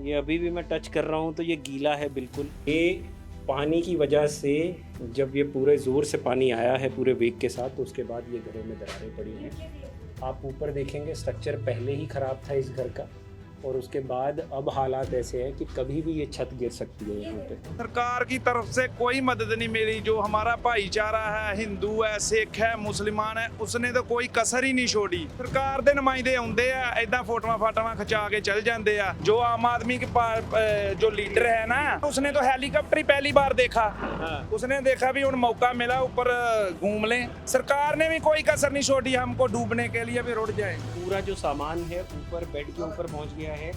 ये अभी भी मैं टच कर रहा हूँ तो ये गीला है बिल्कुल। ये पानी की वजह से जब ये पूरे ज़ोर से पानी आया है पूरे वेग के साथ, तो उसके बाद ये घरों में दरारें पड़ी हैं। आप ऊपर देखेंगे स्ट्रक्चर पहले ही ख़राब था इस घर का, और उसके बाद अब हालात ऐसे हैं कि कभी भी ये छत गिर सकती है यहाँ पे। सरकार की तरफ से कोई मदद नहीं मिली। जो हमारा भाईचारा है, हिंदू है, सिख है, मुसलमान है, उसने तो कोई कसर ही नहीं छोड़ी। सरकार ਦੇ ਨੁਮਾਇੰਦੇ ਆਉਂਦੇ ਆ, ਇਦਾਂ ਫੋਟੋਆਂ ਫਾਟੋਆਂ ਖਿਚਾ ਕੇ ਚਲ ਜਾਂਦੇ ਆ। जो आम आदमी के जो लीडर है ना, उसने तो हेलीकॉप्टर ही पहली बार देखा। उसने देखा भी उन मौका मिला ऊपर घूम लें। सरकार ने भी कोई कसर नहीं छोड़ी हमको डूबने के लिए भी रुड़ जाए। पूरा जो सामान है ऊपर बेड के ऊपर पहुंच गया है,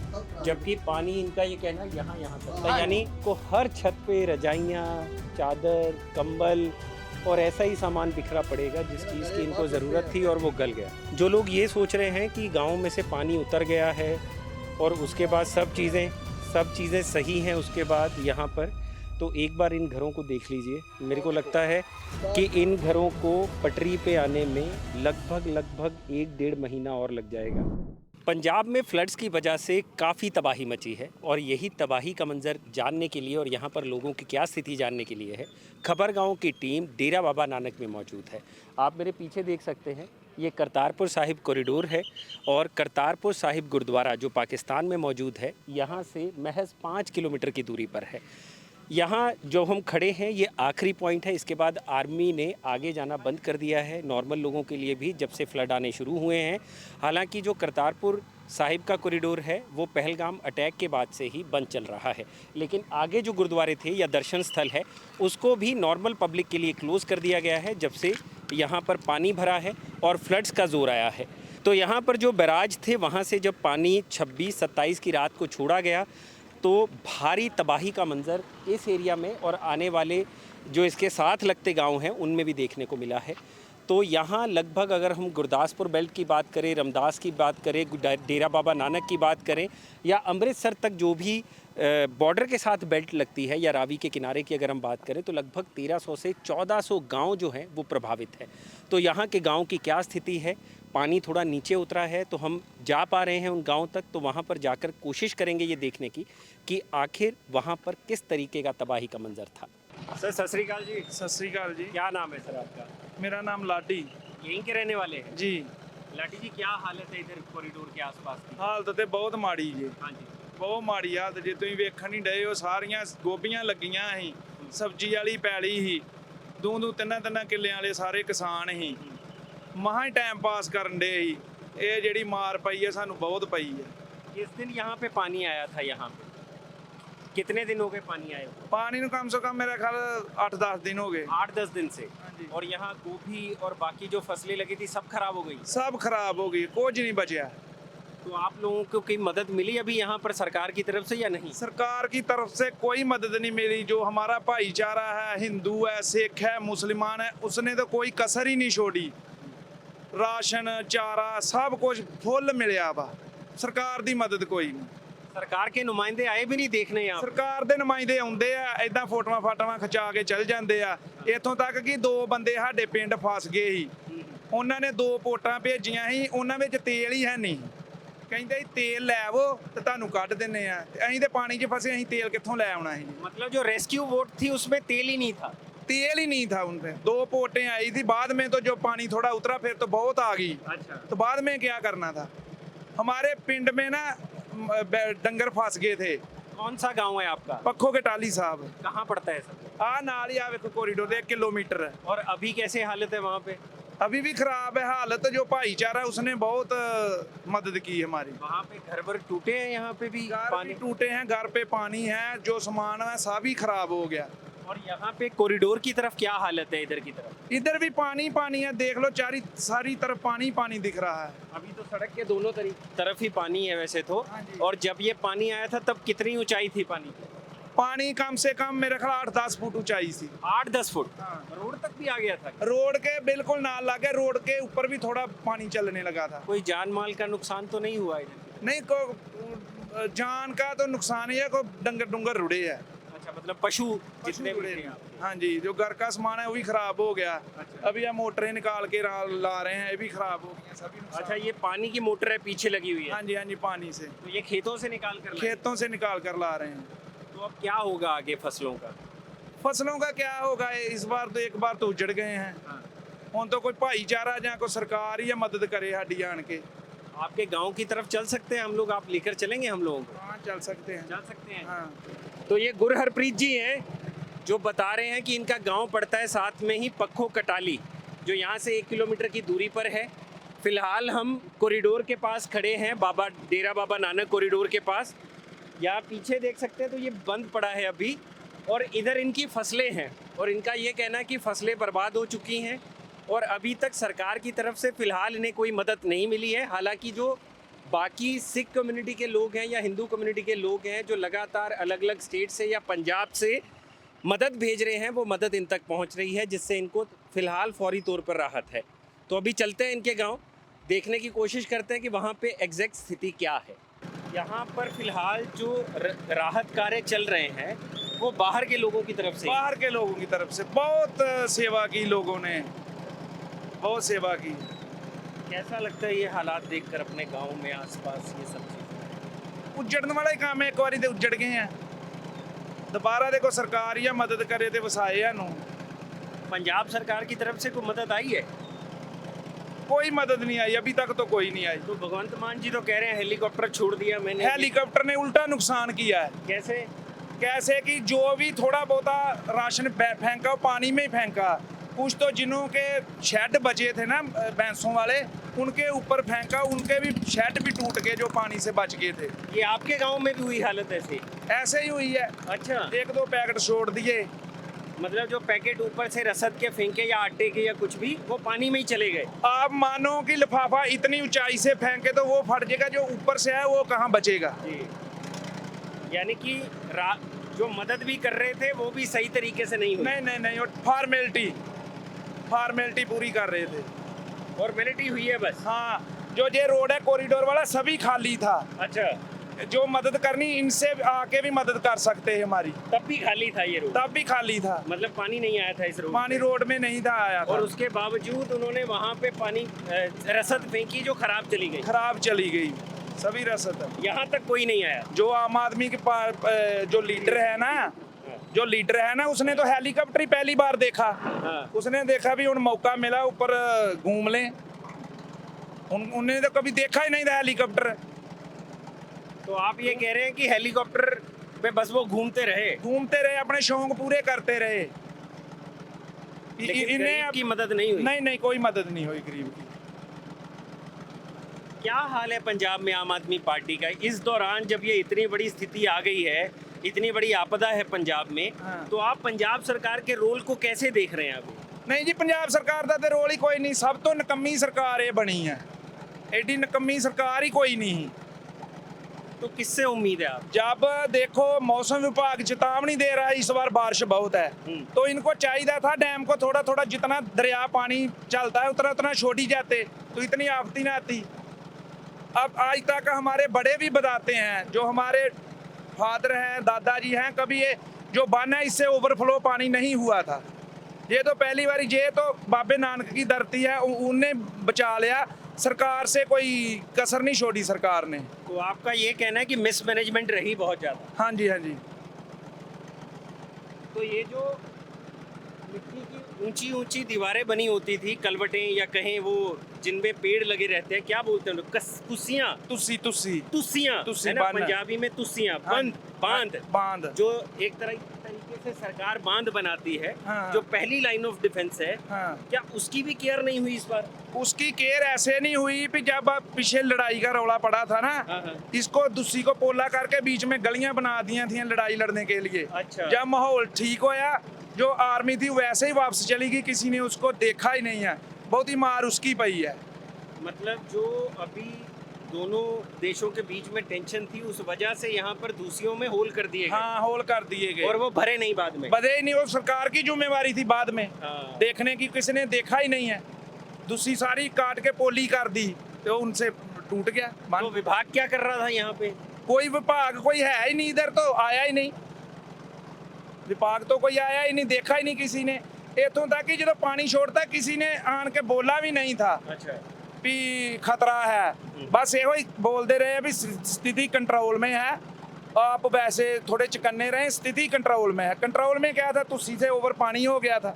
जबकि पानी इनका ये कहना यहाँ तक था, यानी को हर छत पे रजाइयाँ, चादर, कंबल और ऐसा ही सामान बिखरा पड़ेगा जिस चीज़ की इनको ज़रूरत थी और वो गल गया। जो लोग ये सोच रहे हैं कि गांव में से पानी उतर गया है और उसके बाद सब चीज़ें सही हैं उसके बाद यहाँ पर, तो एक बार इन घरों को देख लीजिए। मेरे को लगता है कि इन घरों को पटरी पे आने में लगभग 1-1.5 महीना और लग जाएगा। पंजाब में फ्लड्स की वजह से काफ़ी तबाही मची है, और यही तबाही का मंजर जानने के लिए और यहाँ पर लोगों की क्या स्थिति जानने के लिए है, खबर गाँव की टीम डेरा बाबा नानक में मौजूद है। आप मेरे पीछे देख सकते हैं, ये करतारपुर साहिब कॉरिडोर है, और करतारपुर साहिब गुरुद्वारा जो पाकिस्तान में मौजूद है, यहाँ से महज 5 किलोमीटर की दूरी पर है। यहाँ जो हम खड़े हैं ये आखिरी पॉइंट है। इसके बाद आर्मी ने आगे जाना बंद कर दिया है नॉर्मल लोगों के लिए भी, जब से फ्लड आने शुरू हुए हैं। हालांकि जो करतारपुर साहिब का कॉरिडोर है वो पहलगाम अटैक के बाद से ही बंद चल रहा है, लेकिन आगे जो गुरुद्वारे थे या दर्शन स्थल है उसको भी नॉर्मल पब्लिक के लिए क्लोज़ कर दिया गया है, जब से यहाँ पर पानी भरा है और फ्लड्स का ज़ोर आया है। तो यहाँ पर जो बैराज थे वहाँ से जब पानी 26-27 की रात को छोड़ा गया तो भारी तबाही का मंज़र इस एरिया में और आने वाले जो इसके साथ लगते गांव हैं उनमें भी देखने को मिला है। तो यहाँ लगभग अगर हम गुरदासपुर बेल्ट की बात करें, रमदास की बात करें, डेरा बाबा नानक की बात करें, या अमृतसर तक जो भी बॉर्डर के साथ बेल्ट लगती है, या रावी के किनारे की अगर हम बात करें, तो लगभग 1300 से 1400 गांव जो हैं वो प्रभावित है। तो यहाँ के गांव की क्या स्थिति है, पानी थोड़ा नीचे उतरा है तो हम जा पा रहे हैं उन गांव तक, तो वहाँ पर जाकर कोशिश करेंगे ये देखने की कि आखिर वहाँ पर किस तरीके का तबाही का मंजर था। सर सत श्री अकाल जी। सत श्री अकाल जी। क्या नाम है सर आपका? मेरा नाम लाडी। यहीं के रहने वाले हैं जी। लाडी जी, क्या हालत है इधर कॉरिडोर के आसपास की? हालत ਤੇ ਬਹੁਤ ਮਾੜੀ ਜੀ। हाँ जी। ਬਹੁਤ ਮਾੜੀ ਹਾਲਤ ਜੇ ਤੁਸੀਂ ਵੇਖਣ ਨਹੀਂ ਡਏ ਹੋ। ਸਾਰੀਆਂ ਗੋਭੀਆਂ ਲੱਗੀਆਂ ਸੀ, ਸਬਜ਼ੀ ਵਾਲੀ ਪੈਲੀ ਸੀ, ਦੋ ਤਿੰਨਾਂ ਕਿੱਲਿਆਂ ਵਾਲੇ ਸਾਰੇ ਕਿਸਾਨ ਸੀ, ਮਹਾਂ ਹੀ ਟਾਈਮ ਪਾਸ ਕਰਨ ਡੇ ਸੀ। ਇਹ ਜਿਹੜੀ ਮਾਰ ਪਈ ਹੈ ਸਾਨੂੰ ਬਹੁਤ ਪਈ ਹੈ। इस दिन यहाँ पे पानी आया था, यहाँ पे कितने दिन हो गए पानी आए हुए? ਪਾਣੀ ਨੂੰ ਕਮ ਸੇ ਕਮ मेरा ख्याल 8-10 दिन हो गए। 8-10 दिन से। हाँ जी। और यहाँ गोभी और बाकी जो फसलें लगी थी सब खराब हो गई। सब खराब हो गई, कुछ नहीं बचा। तो आप लोगों को कोई मदद मिली अभी यहाँ पर सरकार की तरफ से या नहीं? सरकार की तरफ से कोई मदद नहीं मिली। जो हमारा भाईचारा है, हिंदू है, सिख है, मुसलमान है, उसने तो कोई कसर ही नहीं छोड़ी। राशन, चारा सब कुछ फुल मिलया वा। सरकार दी मदद कोई नहीं। सरकार के नुमाइंदे आए भी नहीं देखने यहाँ? ਸਰਕਾਰ ਦੇ ਨੁਮਾਇੰਦੇ ਆਉਂਦੇ ਆ, ਇਦਾਂ ਫੋਟੋਆਂ ਫਾਟੋਆਂ ਖਿਚਾ ਕੇ ਚਲ ਜਾਂਦੇ ਆ। ਇੱਥੋਂ ਤੱਕ ਕਿ 2 ਬੰਦੇ ਸਾਡੇ ਪਿੰਡ ਫਸ ਗਏ ਸੀ। ਉਹਨਾਂ ਨੇ 2 ਪੋਟਾਂ ਭੇਜੀਆਂ ਸੀ, ਉਹਨਾਂ ਵਿੱਚ ਤੇਲ ਹੀ ਹੈ ਨਹੀਂ। ਕਹਿੰਦੇ ਸੀ ਤੇਲ ਲੈ ਆਵੋ ਤੇ ਤੁਹਾਨੂੰ ਕੱਢ ਦਿੰਨੇ ਆ। ਤੇ ਅਸੀਂ ਤੇ ਪਾਣੀ 'ਚ ਫਸੇ, ਅਸੀਂ ਤੇਲ ਕਿੱਥੋਂ ਲੈ ਆਉਣਾ ਸੀ? मतलब जो रेस्क्यू बोट थी उसमें तेल ही नहीं था? तेल ही नहीं था उनपे। 2 पोटें आई थी, बाद में तो जो पानी थोड़ा उतरा फिर तो बहुत आ गई। अच्छा। तो बाद में क्या करना था? हमारे पिंड में ना डंगर फंस गए थे। कौन सा गांव है आपका? पक्खो के टाली साहब। कहाँ पड़ता है सब? आ नाल ही आ वेखो कॉरिडोर 1 किलोमीटर है। और अभी कैसे हालत है वहाँ पे? अभी भी खराब है हालत। जो भाईचारा उसने बहुत मदद की हमारी। वहाँ पे घर वर टूटे हैं, यहाँ पे भी घर पानी भी टूटे हैं, घर पे पानी है, जो सामान है सब ही खराब हो गया। और यहाँ पे कॉरिडोर की तरफ क्या हालत है? इधर की तरफ इधर भी पानी पानी है, देख लो सारी तरफ पानी पानी दिख रहा है। अभी तो सड़क के दोनों तरफ ही पानी है वैसे तो। हाँ जी। और जब ये पानी आया था तब कितनी ऊंचाई थी पानी की? पानी कम से कम मेरे ख्याल 8-10 फुट ऊंचाई सी। 8-10 फुट? हाँ। रोड तक भी आ गया था? रोड के बिल्कुल नाल लगे, रोड के ऊपर भी थोड़ा पानी चलने लगा था। कोई जान माल का नुकसान तो नहीं हुआ इधर? नहीं को जान का तो नुकसान ही है, को डंगर डुंगर रुड़े है। अच्छा, अच्छा, मतलब पशु जितने भी थे आपके। हाँ जी, जो घर का सामान है वो भी खराब हो गया। अच्छा। अभी ये मोटरें निकाल के ला रहे हैं, ये भी खराब हो गई हैं, सभी नुकसान। अच्छा, ये पानी की मोटर है पीछे लगी हुई है, हाँ जी, पानी से, तो ये खेतों से निकाल कर लाए? खेतों से निकाल कर ला रहे हैं। तो अब क्या होगा आगे फसलों का? फसलों का क्या होगा, इस बार तो एक बार तो उजड़ गए हैं। हाँ। ਹੁਣ तो कोई भाईचारा या कोई सरकार ही मदद करे साडी आन के। आपके गांव की तरफ चल सकते हैं हम लोग, आप लेकर चलेंगे हम लोगों को? हाँ, चल सकते हैं। चल सकते हैं। हाँ। तो ये गुरहरप्रीत जी हैं जो बता रहे हैं कि इनका गांव पड़ता है साथ में ही पक्खो कटाली, जो यहाँ से 1 किलोमीटर की दूरी पर है। फिलहाल हम कॉरिडोर के पास खड़े हैं, बाबा डेरा बाबा नानक कॉरिडोर के पास। यहाँ पीछे देख सकते हैं तो ये बंद पड़ा है अभी, और इधर इनकी फसलें हैं, और इनका ये कहना है कि फसलें बर्बाद हो चुकी हैं और अभी तक सरकार की तरफ से फ़िलहाल इन्हें कोई मदद नहीं मिली है। हालांकि जो बाकी सिख कम्युनिटी के लोग हैं या हिंदू कम्युनिटी के लोग हैं जो लगातार अलग अलग स्टेट से या पंजाब से मदद भेज रहे हैं, वो मदद इन तक पहुंच रही है, जिससे इनको फ़िलहाल फौरी तौर पर राहत है। तो अभी चलते हैं इनके गांव, देखने की कोशिश करते हैं कि वहाँ पे एग्जैक्ट स्थिति क्या है। यहाँ पर फ़िलहाल जो राहत कार्य चल रहे हैं वो बाहर के लोगों की तरफ से ही। बाहर के लोगों की तरफ से बहुत सेवा की, लोगों ने बहुत सेवा की। कैसा लगता है ये हालात देखकर अपने गांव में आसपास ये सब चीज़ें? उजड़न वाला ही काम है, एक बारी तो उजड़ गए हैं, दोबारा देखो सरकार या मदद करे तो वसाए हैं। पंजाब सरकार की तरफ से कोई मदद आई है? कोई मदद नहीं आई अभी तक, तो कोई नहीं आई। तो भगवंत मान जी तो कह रहे हैं हेलीकॉप्टर छोड़ दिया मैंने। हेलीकॉप्टर ने उल्टा नुकसान किया है। कैसे? कैसे कि जो भी थोड़ा बहुता राशन फेंका पानी में ही फेंका, कुछ तो जिन्हों के शेड बचे थे ना भैंसों वाले, उनके ऊपर फेंका, उनके भी शेड भी टूट गए जो पानी से बच गए थे। ये आपके गांव में भी हुई हालत ऐसी? ऐसे ही हुई है। अच्छा, 1-2 पैकेट छोड़ दिए, मतलब जो पैकेट ऊपर से रसद के फेंके या आटे के या कुछ भी, वो पानी में ही चले गए। आप मानो कि लिफाफा इतनी ऊंचाई से फेंके तो वो फट जाएगा, जो ऊपर से है वो कहाँ बचेगा। जी, यानी कि जो मदद भी कर रहे थे वो भी सही तरीके से नहीं हुई। नहीं, और फॉर्मेलिटी पूरी कर रहे थे। फॉर्मेलिटी हुई है बस। हाँ, जो ये रोड है कॉरिडोर वाला सभी खाली था। अच्छा, जो मदद करनी इनसे आके भी मदद कर सकते हैं हमारी, तब भी खाली था ये रोड? तब भी खाली था, मतलब पानी नहीं आया था इस रोड पानी पे? रोड में नहीं था आया था। और उसके बावजूद उन्होंने वहाँ पे पानी रसद फेंकी जो खराब चली गई। खराब चली गई सभी रसद। यहाँ तक कोई नहीं आया। जो आम आदमी के पास जो लीडर है ना, उसने तो हेलीकॉप्टर ही पहली बार देखा। हाँ। उसने देखा भी उन मौका मिला ऊपर घूम लें, उन्होंने तो कभी देखा ही नहीं था हेलीकॉप्टर। तो आप ये कह रहे हैं कि हेलीकॉप्टर पे बस वो घूमते रहे, अपने शौक पूरे करते रहे। लेकिन गरीब की मदद नहीं हुई? नहीं, कोई मदद नहीं हुई गरीब की। क्या हाल है पंजाब में आम आदमी पार्टी का इस दौरान, जब ये इतनी बड़ी स्थिति आ गई है, इतनी बड़ी आपदा है पंजाब में? हाँ। तो आप पंजाब सरकार के रोल को कैसे देख रहे हैं अभी? नहीं जी, पंजाब सरकार का तो रोल ही कोई नहीं, सब तो नकम्मी सरकार ये बनी है, एडी नकम्मी सरकार ही कोई नहीं। तो किससे उम्मीद है आप? जब देखो मौसम विभाग चेतावनी दे रहा है इस बार बारिश बहुत है, तो इनको चाहिए था डैम को थोड़ा थोड़ा, जितना दरिया पानी चलता है उतना उतना छोड़ ही जाते, तो इतनी आफती ना आती। अब आज तक हमारे बड़े भी बताते हैं, जो हमारे फादर हैं, दादाजी हैं, कभी ये जो बन है इससे ओवरफ्लो पानी नहीं हुआ था। ये तो पहली बार, ये तो बाबे नानक की धरती है, उनने बचा लिया, सरकार से कोई कसर नहीं छोड़ी सरकार ने। तो आपका ये कहना है कि मिसमैनेजमेंट रही बहुत ज़्यादा? हाँ जी। तो ये जो मिट्टी की ऊंची ऊंची दीवारें बनी होती थी, कलवटें या कहें वो जिनमें पेड़ लगे रहते हैं, क्या बोलते हैं लोग? कुसियाँ? तुस्सियाँ है ना पंजाबी में, तुस्सियाँ, बांध, जो एक तरीके से सरकार बांध बनाती है। हाँ। जो पहली लाइन ऑफ डिफेंस है। हाँ। क्या उसकी भी केयर नहीं हुई इस बार? उसकी केयर ऐसे नहीं हुई कि जब पीछे लड़ाई का रौला पड़ा था ना, हाँ। इसको दूसरी को पोला करके बीच में गलियां बना दी थी लड़ाई लड़ने के लिए। अच्छा। जब माहौल ठीक होया, जो आर्मी थी वैसे ही वापस चली गई, किसी ने उसको देखा ही नहीं है, बहुत ही मार उसकी पई है। मतलब जो अभी दोनों देशों के बीच में टेंशन थी, उस वजह से यहाँ पर दूसरियों में होल कर दिए गए। हाँ, होल कर दिए गए, और वो भरे नहीं बाद में? बधे ही नहीं, वो सरकार की जिम्मेवारी थी बाद में। हाँ। देखने की किसी ने देखा ही नहीं है, दूसरी सारी काट के पोली कर दी, तो उनसे टूट गया। तो विभाग क्या कर रहा था यहाँ पे? कोई विभाग कोई है ही नहीं, इधर तो आया ही नहीं। ਵਿਭਾਗ ਤੋਂ ਕੋਈ ਆਇਆ ਹੀ ਨਹੀਂ, ਦੇਖਾ ਹੀ ਨਹੀਂ ਕਿਸੇ ਨੇ। ਇੱਥੋਂ ਤੱਕ ਕਿ ਜਦੋਂ ਪਾਣੀ ਛੋੜਤਾ ਕਿਸੇ ਨੇ ਆਣ ਕੇ ਬੋਲਾ ਵੀ ਨਹੀਂ ਥਾ अच्छा ਵੀ ਖਤਰਾ ਹੈ। ਬਸ ਇਹੋ ਹੀ ਬੋਲਦੇ ਰਹੇ ਵੀ स्थिति कंट्रोल में है, आप वैसे थोड़े चकन्ने रहे, स्थिति कंट्रोल में है। कंट्रोल में क्या था, तुस्सी से ओवर पानी हो गया था।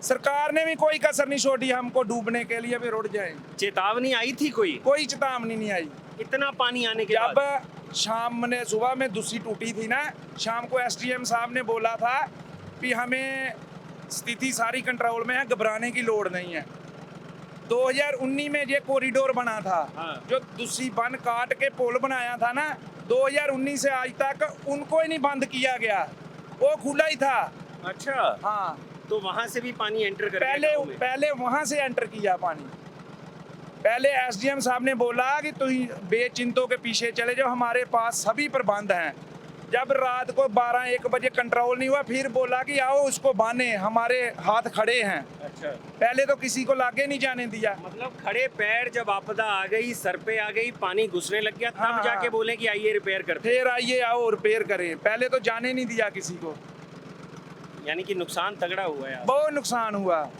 सरकार ने भी कोई कसर नहीं छोड़ी हमको डूबने के लिए, भी रुड़ जाए। चेतावनी आई थी कोई चेतावनी नहीं आई। इतना पानी आने के जब बाद शाम ने सुबह में दूसरी टूटी थी ना, शाम को एसडीएम साहब ने बोला था कि हमें स्थिति सारी कंट्रोल में है, घबराने की लोड़ नहीं है। 2019 में ये कॉरिडोर बना था। हाँ। जो दूसरी बन काट के पुल बनाया था ना, 2019 से आज तक उनको ही नहीं बंद किया गया, वो खुला ही था। अच्छा हाँ, तो वहां से भी पानी एंटर कर पहले वहां से एंटर किया पानी। पहले एसडीएम साहब ने बोला कि तुम बेचिंतों के पीछे चले जाओ, हमारे पास सभी प्रबंध हैं। जब रात को 12-1 बजे कंट्रोल नहीं हुआ, फिर बोला कि आओ उसको बांधे, हमारे हाथ खड़े हैं। अच्छा, पहले तो किसी को लागे नहीं जाने दिया। मतलब खड़े पैर जब आपदा आ गई, सर पे आ गई, पानी घुसने लग गया, तब हाँ, जाके हाँ। बोले कि आइए रिपेयर करते फिर आइए आओ रिपेयर करें, पहले तो जाने नहीं दिया किसी को। हैं। यानी कि नुकसान तगड़ा हुआ है। बहुत नुकसान हुआ।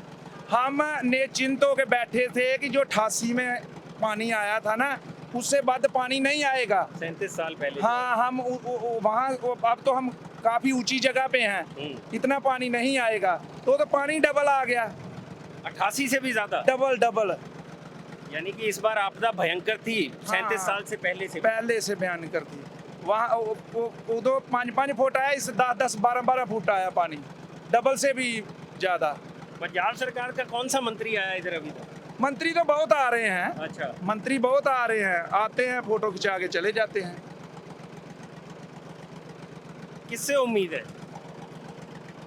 हम निश्चिंत होके बैठे थे कि जो 88 में पानी आया था ना, उससे बाद पानी नहीं आएगा। 37 साल पहले। हाँ, हम वहाँ अब तो हम काफी ऊंची जगह पे हैं, इतना पानी नहीं आएगा। तो पानी डबल आ गया, 88 से भी ज्यादा। डबल। यानी कि इस बार आपदा भयंकर थी। 37 हाँ। साल से पहले से बयान करती। वहाँ उधर 5 फुट आया, इस 10 12 फुट आया पानी, डबल से भी ज्यादा। पंजाब सरकार का कौन सा मंत्री आया इधर अभी तक? मंत्री तो बहुत आ रहे हैं। अच्छा, मंत्री बहुत आ रहे हैं, आते हैं फोटो खिंचा के चले जाते हैं। किससे उम्मीद है?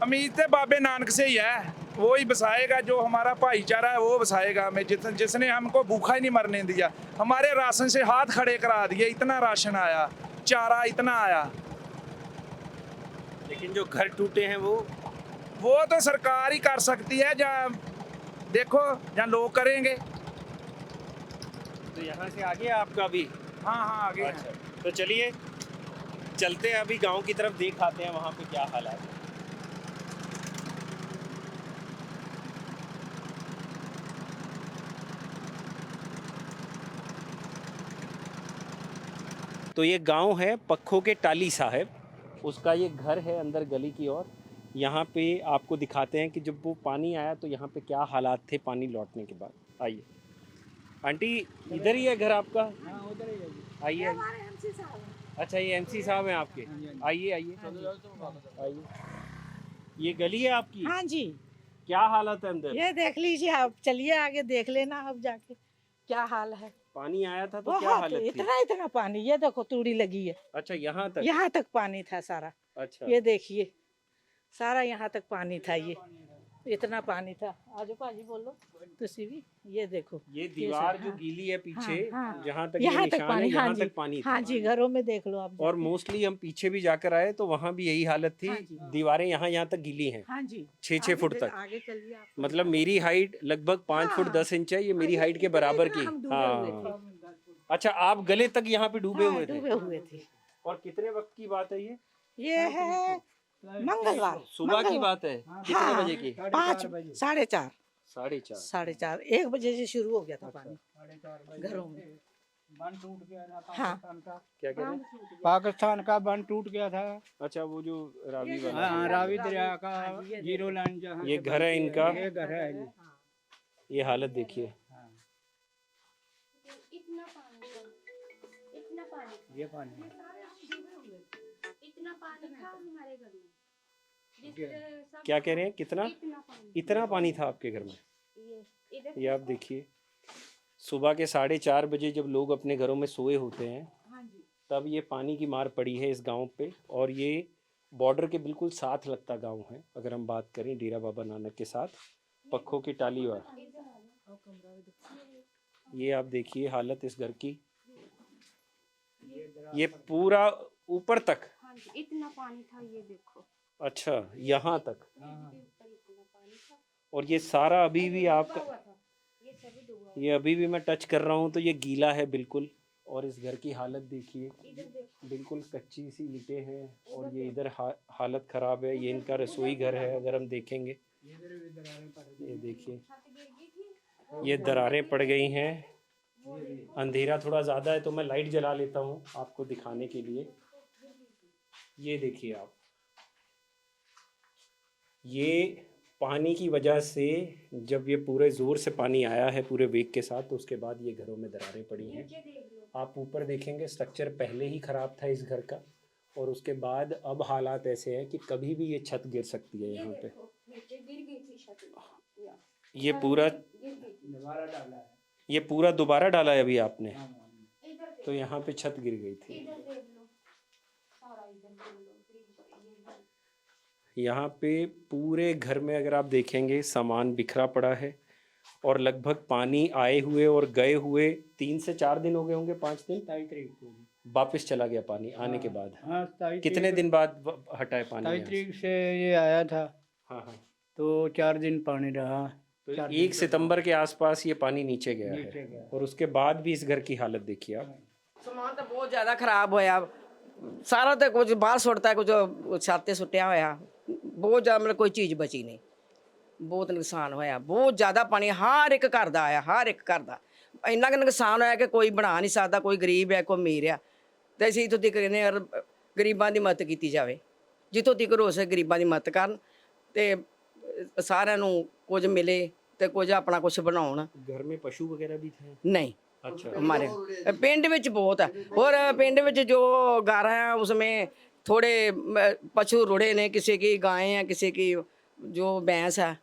उम्मीद तो बाबे नानक से ही है, वो ही बसाएगा। जो हमारा भाईचारा है वो बसाएगा हमें, जिसने हमको भूखा ही नहीं मरने दिया। हमारे राशन से हाथ खड़े करा दिए, इतना राशन आया, चारा इतना आया। लेकिन जो घर टूटे हैं वो तो सरकार ही कर सकती है, जहाँ देखो जहाँ लोग करेंगे। तो यहाँ से आगे आपका भी? हाँ आगे हैं। अच्छा, तो चलिए चलते हैं अभी गांव की तरफ, देख आते हैं वहाँ पे क्या हालात है। तो ये गांव है पक्खों के टाली साहब, उसका ये घर है अंदर गली की ओर। यहाँ पे आपको दिखाते हैं कि जब वो पानी आया तो यहाँ पे क्या हालात थे पानी लौटने के बाद। आइए आंटी, इधर ही है घर आपका? हाँ, उधर ही है जी। आइए आइए। हमारे एमसी साहब हैं। अच्छा, ये एमसी साहब हैं आपके? आइए आइए आइए। ये गली है आपकी? हाँ जी, क्या हालत है अंदर? ये देख लीजिए आप, चलिए आगे देख लेना अब जाके क्या हाल है। पानी आया था तो क्या बहुत हालत थी? इतना पानी, ये देखो तूड़ी लगी है, अच्छा, यहाँ यहाँ तक पानी था सारा। अच्छा, ये देखिए सारा यहाँ तक पानी था, ये इतना पानी था। आजो पाजी बोलो तुसी भी, ये देखो ये दीवार हाँ, जो गीली है पीछे, हाँ, जहाँ तक यहाँ ये तक निशान है, पानी। हाँ यहाँ जी, तक पानी था। हाँ जी, घरों में देख लो आप और जाके। मोस्टली हम पीछे भी जाकर आए तो वहाँ भी यही हालत थी। हाँ जी। दीवारें यहाँ तक गीली हैं, हाँ जी, 6-6 फुट तक। आगे चलिए आप। मतलब मेरी हाइट लगभग 5 फुट 10 इंच है, ये मेरी हाइट के बराबर की। हम डूबे हुए हाँ, थे। अच्छा, आप गले तक यहाँ पे डूबे हाँ, हुए थे? डूबे हुए थे। और कितने वक्त की बात है ये है मंगलवार, सुबह की मंगलवार। बात है? कितने हाँ, बजे की? 5 4:30 4:30। 1 बजे से शुरू हो गया था पानी घरों में। बंद टूट गया था हाँ। पाकिस्तान का। क्या कह रहे हैं? पाकिस्तान का बंद टूट गया था। अच्छा, वो जो रावी वाला। हाँ, रावी दरिया का जीरो लाइन जहाँ ये से घर है इनका? ये घर है जी। ये हालत देखिए। इतना पानी ये पानी इतना पानी था हमारे घर में। बिस्तर सब क्या कह रहे हैं? कितना? इतना पानी था आपके घर में? ये इधर ये आप देखिए, सुबह के 4:30 बजे जब लोग अपने घरों में सोए होते हैं, हाँ जी, तब ये पानी की मार पड़ी है इस गांव पे। और ये बॉर्डर के बिल्कुल साथ लगता गांव है, अगर हम बात करें डेरा बाबा नानक के साथ, पक्खों की टाली वाला। ये आप देखिए हालत इस घर की, ये पूरा ऊपर तक। हाँ जी, इतना पानी था, ये देखो अच्छा, यहाँ तक। ऊपर इतना पानी था, और ये सारा अभी भी आपका, हुआ था ये सभी डूबा ये अभी भी मैं टच कर रहा हूँ तो ये गीला है बिल्कुल। और इस घर की हालत देखिए, इधर देखो बिल्कुल कच्ची सी ईंटें हैं और ये इधर हालत ख़राब है। ये इनका रसोई घर है, अगर हम देखेंगे ये देखिए ये दरारें पड़ गई हैं। अंधेरा थोड़ा ज़्यादा है तो मैं लाइट जला लेता हूँ आपको दिखाने के लिए। ये देखिए आप, ये पानी की वजह से जब ये पूरे ज़ोर से पानी आया है पूरे वेग के साथ, तो उसके बाद ये घरों में दरारें पड़ी हैं। आप ऊपर देखेंगे स्ट्रक्चर पहले ही ख़राब था इस घर का, और उसके बाद अब हालात ऐसे हैं कि कभी भी ये छत गिर सकती है। यहाँ पे ये पूरा दोबारा डाला है। ये पूरा दोबारा डाला है अभी आपने, तो यहाँ पे छत गिर गई थी। यहाँ पे पूरे घर में अगर आप देखेंगे सामान बिखरा पड़ा है, और लगभग पानी आए हुए और गए हुए 3 से 4 दिन हो गए होंगे, 5 दिन 27 तारीख को। वापस चला गया पानी आने के बाद। हाँ 27 कितने दिन बाद हटा है पानी? 27 तारीख से ये आया था, हाँ हाँ, तो 4 दिन पानी रहा। तो 1 सितंबर के आसपास ये पानी नीचे गया नीचे है, गया। और उसके बाद भी इस घर की हालत देखिए आप। समान तो बहुत ज़्यादा खराब होया, सारा तो कुछ बाहर सुटता है, कुछ छाते सुटिया होया, बहुत ज़्यादा मतलब कोई चीज़ बची नहीं, बहुत नुकसान होया, बहुत ज़्यादा पानी हर एक घर दा आया, हर एक घर दा ਇੰਨਾ ਕੁ ਨੁਕਸਾਨ ਹੋਇਆ ਕਿ ਕੋਈ ਬਣਾ ਨਹੀਂ ਸਕਦਾ, ਕੋਈ ਗਰੀਬ ਹੈ ਕੋਈ ਅਮੀਰ ਆ। ਤੇ ਅਸੀਂ ਇੱਥੋਂ ਤੱਕ ਕਹਿੰਦੇ ਯਾਰ ਗਰੀਬਾਂ ਦੀ ਮਦਦ ਕੀਤੀ ਜਾਵੇ, ਜਿੱਥੋਂ ਤੱਕ ਹੋ ਸਕੇ ਗਰੀਬਾਂ ਦੀ ਮਦਦ ਕਰਨ ਤੇ ਸਾਰਿਆਂ ਨੂੰ ਕੁਝ ਮਿਲੇ ਤੇ ਕੁਝ ਆਪਣਾ ਕੁਝ ਬਣਾਉਣ। घर में पशु वगैरह भी थे? नहीं अच्छा, हमारे पिंड विच बहुत है, और पिंड विच जो घर है उसमें थोड़े पशु रुड़े ने, किसी की गायें हैं, किसी की जो भैंस है,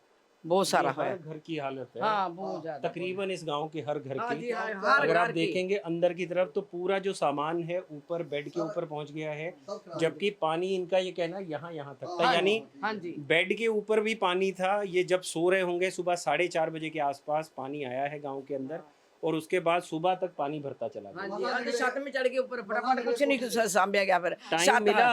बहुत सारा ये है। हर घर की हालत है। हाँ बहुत ज्यादा तकरीबन इस गांव के हर घर हाँ की। जी, हाँ, हर अगर आप घर की। देखेंगे अंदर की तरफ तो पूरा जो सामान है ऊपर बेड के ऊपर पहुंच गया है, जबकि पानी इनका ये कहना यहाँ यहाँ तक था, यानी हाँ जी बेड के ऊपर भी पानी था। ये जब सो रहे होंगे सुबह 4:30 बजे के आसपास पानी आया है गांव के अंदर, और उसके बाद सुबह तक पानी भरता चला हाँ गया। जी हाँ जी, छत में चढ़ के ऊपर फटाफट कुछ नहीं सांभा गया, फिर टाइम छत- मिला?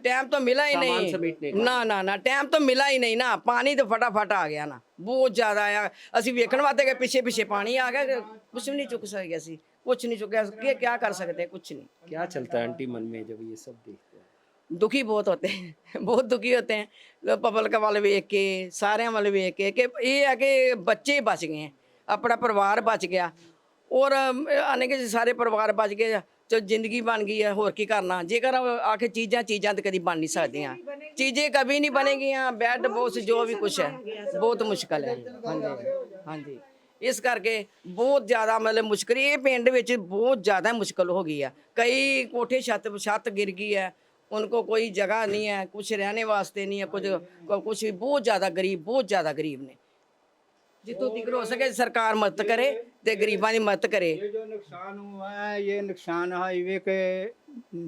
टाइम तो मिला ही सामान नहीं, समेटने का? ना ना ना टाइम तो मिला ही नहीं ना, पानी तो फटाफट आ गया ना, बहुत ਜ਼ਿਆਦਾ ਆਇਆ। ਅਸੀਂ ਵੇਖਣ ਵਾਸਤੇ ਗਏ, ਪਿੱਛੇ ਪਿੱਛੇ ਪਾਣੀ ਆ ਗਿਆ, ਕੁਝ ਵੀ ਨਹੀਂ ਚੁੱਕ ਸਕਿਆ ਸੀ, ਕੁਝ ਨਹੀਂ ਚੁੱਕਿਆ, क्या कर सकते हैं, कुछ नहीं। क्या चलता है आंटी मन में जब ये सब देखते हैं? दुखी बहुत होते हैं, बहुत दुखी होते हैं पब्लिक वाले वेख के, सारिਆਂ वाले वेख के कि ये है कि बच्चे बच गए हैं, अपना परिवार बच गया, और आने के सारे परिवार बच गए, तो जिंदगी बन गई है, होर की करना। जेकर आखिर चीज़ां तो कभी बन नहीं सकदियां, चीज़ें कभी नहीं बनेगियां, बैड बॉक्स जो भी कुछ है बहुत मुश्किल है। हाँ जी हाँ जी, इस करके बहुत ज़्यादा मतलब मुश्किल, ये पिंड विच बहुत ज़्यादा मुश्किल हो गई है। कई कोठे छत गिर गई है, उनको कोई जगह नहीं है, कुछ रहने वास्ते नहीं है, कुछ भी बहुत ज़्यादा गरीब ने। जितों तक हो सके सरकार मदद करे, ते गरीबां की मदद करे। ये जो नुकसान हुआ है, ये नुकसान हाईवे के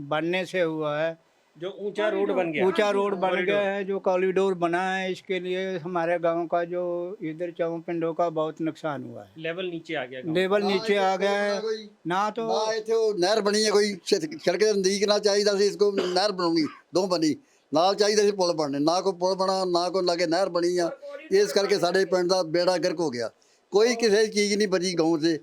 बनने से हुआ है। जो ऊंचा रोड बन गया, ऊंचा रोड बन कॉरिडोर। गया है, जो कॉरिडोर बना है, इसके लिए हमारे गांव का जो इधर चौं पिंडों का बहुत नुकसान हुआ है। लेवल नीचे आ गया गाँव। लेवल नीचे आ गया है ना, तो ਨਾ ਇੱਥੇ ਉਹ ਨਹਿਰ ਬਣੀ ਹੈ, ਕੋਈ ਸੜਕ ਦੇ ਨਜ਼ਦੀਕ ਨਾ ਚਾਹੀਦਾ ਸੀ ਇਸਕੋ ਨਹਿਰ ਬਣਾਉਣੀ, ਦੋ ਬਣੀ ਨਾਲ ਚਾਹੀਦਾ ਸੀ ਪੁਲ ਬਣਨੇ, ਨਾ ਕੋਈ ਪੁਲ ਬਣਾ, ਨਾ ਕੋਈ ਲਾਗੇ ਨਹਿਰ ਬਣੀ ਆ। ਇਸ ਕਰਕੇ ਸਾਡੇ ਪਿੰਡ ਦਾ ਬੇੜਾ ਗਰਕ ਹੋ ਗਿਆ, ਕੋਈ ਕਿਸੇ ਚੀਜ਼ ਨਹੀਂ ਬਚੀ ਗਾਉਂ 'ਚ।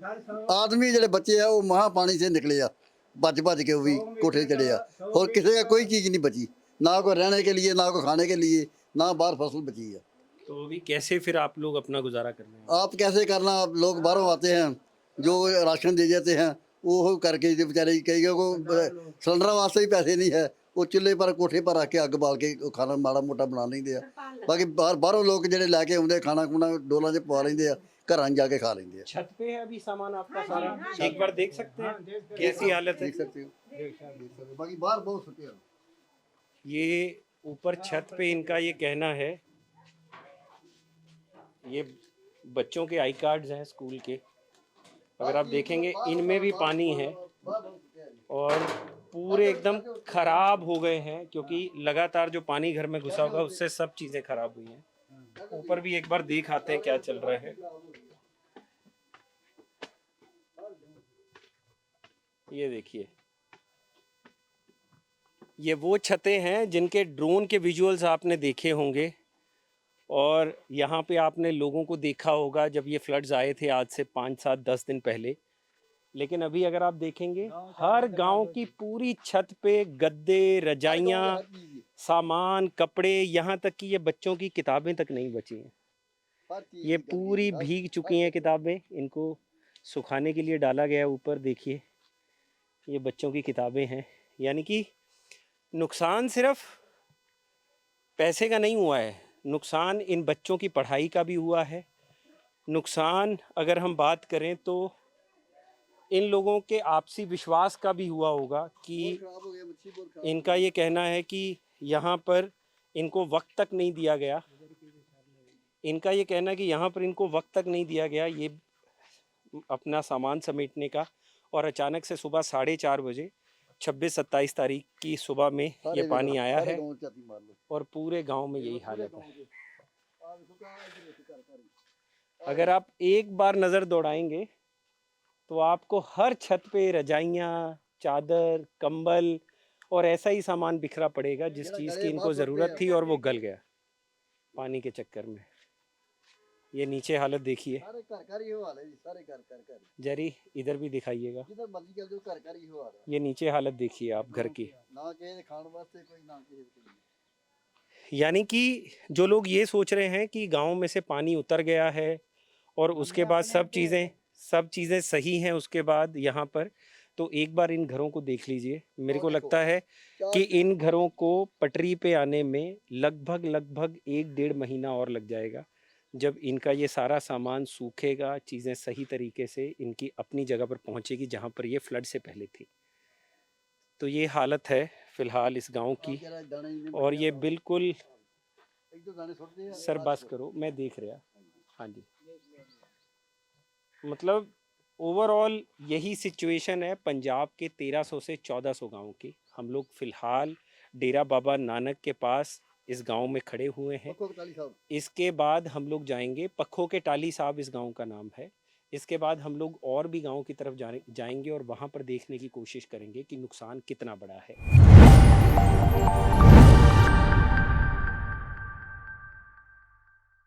ਆਦਮੀ ਜਿਹੜੇ ਬੱਚੇ ਆ ਉਹ ਮਹਾ ਪਾਣੀ ਸੇ ਨਿਕਲੇ ਆ, भज के वो भी कोठे चढ़े आ, और किसी का कोई चीज़ नहीं बची, ना कोई रहने के लिए, ना कोई खाने के लिए, ना बाहर फसल बची है। तो अभी कैसे फिर आप लोग अपना गुजारा कर रहे हैं? आप कैसे करना, लोग बाहरों आते हैं जो राशन दे जाते हैं वो करके जो बेचारे कई को सिलेंडर वास्ते भी पैसे नहीं है, वो चूल्हे पर कोठे पर रख के अग बाल के खाना माड़ा मोटा बना लेंगे। बाकी बाहरों लोग जो लैके आते खाना खुना डोलों च पवा लेंगे, घर जाके खा लेंगे। छत पे है अभी सामान आपका सारा, एक बार देख सकते हैं कैसी हालत है। देख सकते हो, बाकी बाहर बहुत छुट्टे हैं। ये ऊपर छत पे इनका ये कहना है, ये बच्चों के आई कार्ड्स हैं स्कूल के, अगर आप देखेंगे इनमें भी पानी है और पूरे एकदम खराब हो गए हैं, क्योंकि लगातार जो पानी घर में घुसा होगा उससे सब चीज़ें खराब हुई हैं। ऊपर भी एक बार देख आते हैं क्या चल रहा है। ये देखिए, ये वो छतें हैं जिनके ड्रोन के विजुअल्स आपने देखे होंगे, और यहाँ पे आपने लोगों को देखा होगा जब ये फ्लड्स आए थे आज से 5, 7, 10 दिन पहले, लेकिन अभी अगर आप देखेंगे हर गांव की पूरी छत पे गद्दे, रजाइयाँ, सामान, कपड़े, यहाँ तक कि ये बच्चों की किताबें तक नहीं बची हैं। ये पूरी भीग चुकी हैं किताबें, इनको सुखाने के लिए डाला गया है ऊपर। देखिए ये बच्चों की किताबें हैं। यानी कि नुकसान सिर्फ पैसे का नहीं हुआ है, नुकसान इन बच्चों की पढ़ाई का भी हुआ है। नुकसान अगर हम बात करें तो इन लोगों के आपसी विश्वास का भी हुआ होगा कि इनका ये कहना है कि यहाँ पर इनको वक्त तक नहीं दिया गया। इनका ये कहना है कि यहाँ पर इनको वक्त तक नहीं दिया गया ये अपना सामान समेटने का, और अचानक से सुबह 4:30 बजे 26-27 तारीख की सुबह में ये पानी आया है और पूरे गांव में यही हालत है। अगर आप एक बार नज़र दौड़ाएंगे तो आपको हर छत पे रजाइयाँ, चादर, कंबल और ऐसा ही सामान बिखरा पड़ेगा जिस चीज़ की इनको ज़रूरत थी और वो गल गया पानी के चक्कर में। ये नीचे हालत देखिए जरी, इधर भी दिखाइएगा। ये नीचे हालत देखिए आप घर की। यानी कि जो लोग ये सोच रहे हैं कि गांव में से पानी उतर गया है और उसके बाद सब चीज़ें सही हैं उसके बाद यहाँ पर, तो एक बार इन घरों को देख लीजिए। मेरे को लगता है कि इन घरों को पटरी पे आने में लगभग 1-1.5 महीना और लग जाएगा, जब इनका ये सारा सामान सूखेगा, चीज़ें सही तरीके से इनकी अपनी जगह पर पहुँचेगी जहाँ पर ये फ्लड से पहले थी। तो ये हालत है फ़िलहाल इस गांव की, और ये बिल्कुल सर बस करो, मैं देख रहा। हाँ जी, मतलब ओवरऑल यही सिचुएशन है पंजाब के 1300 से 1400 गांव की। हम लोग फ़िलहाल डेरा बाबा नानक के पास इस गांव में खड़े हुए हैं। इसके बाद हम लोग जाएंगे, पक्खों के टाली साहब इस गांव का नाम है। इसके बाद हम लोग और भी गांव की तरफ जाएंगे और वहां पर देखने की कोशिश करेंगे कि नुकसान कितना बड़ा है।